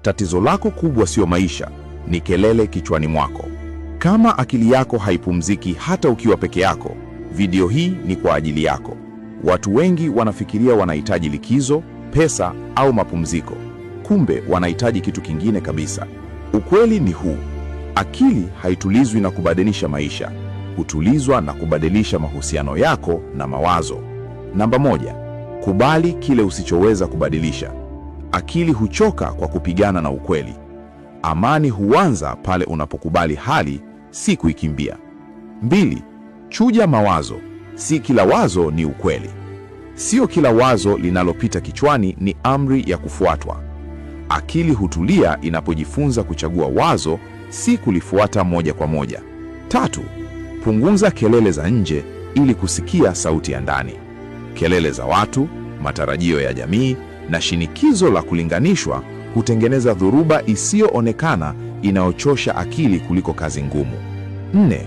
Tatizo lako kubwa sio maisha, ni kelele kichwani mwako. Kama akili yako haipumziki hata ukiwa peke yako, video hii ni kwa ajili yako. Watu wengi wanafikiria wanahitaji likizo, pesa au mapumziko. Kumbe wanahitaji kitu kingine kabisa. Ukweli ni huu: akili haitulizwi na kubadilisha maisha, hutulizwa na kubadilisha mahusiano yako na mawazo. Namba 1, kubali kile usichoweza kubadilisha. Akili huchoka kwa kupigana na ukweli. Amani huanza pale unapokubali hali, si kuikimbia. 2, chuja mawazo. Si kila wazo ni ukweli. Sio kila wazo linalopita kichwani ni amri ya kufuatwa. Akili hutulia inapojifunza kuchagua wazo, si kulifuata moja kwa moja. 3, punguza kelele za nje ili kusikia sauti ya ndani. Kelele za watu, matarajio ya jamii na shinikizo la kulinganishwa hutengeneza dhoruba isiyoonekana inayochosha akili kuliko kazi ngumu. 4,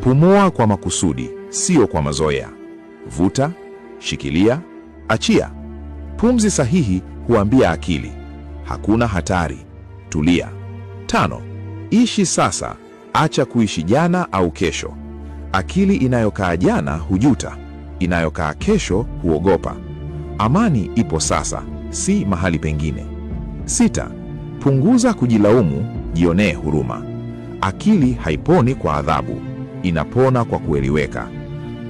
pumua kwa makusudi, sio kwa mazoea. Vuta, shikilia, achia. Pumzi sahihi huambia akili, hakuna hatari, tulia. 5, ishi sasa, acha kuishi jana au kesho. Akili inayokaa jana hujuta, inayokaa kesho huogopa. Amani ipo sasa, si mahali pengine. 6, punguza kujilaumu, jionee huruma. Akili haiponi kwa adhabu, inapona kwa kueleweka.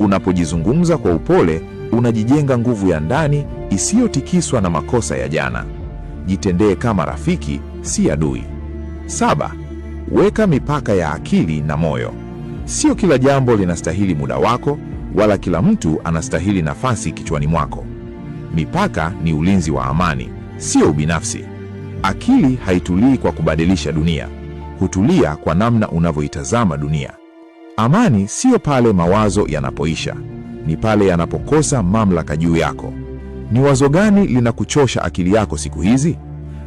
Unapojizungumza kwa upole, unajijenga nguvu ya ndani isiyotikiswa na makosa ya jana. Jitendee kama rafiki, si adui. 7, weka mipaka ya akili na moyo. Sio kila jambo linastahili muda wako, wala kila mtu anastahili nafasi kichwani mwako. Mipaka ni ulinzi wa amani, sio ubinafsi. Akili haitulii kwa kubadilisha dunia, hutulia kwa namna unavyoitazama dunia. Amani sio pale mawazo yanapoisha, ni pale yanapokosa mamlaka juu yako. Ni wazo gani linakuchosha akili yako siku hizi?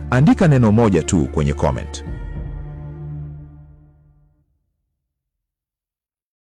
Andika neno moja tu kwenye comment.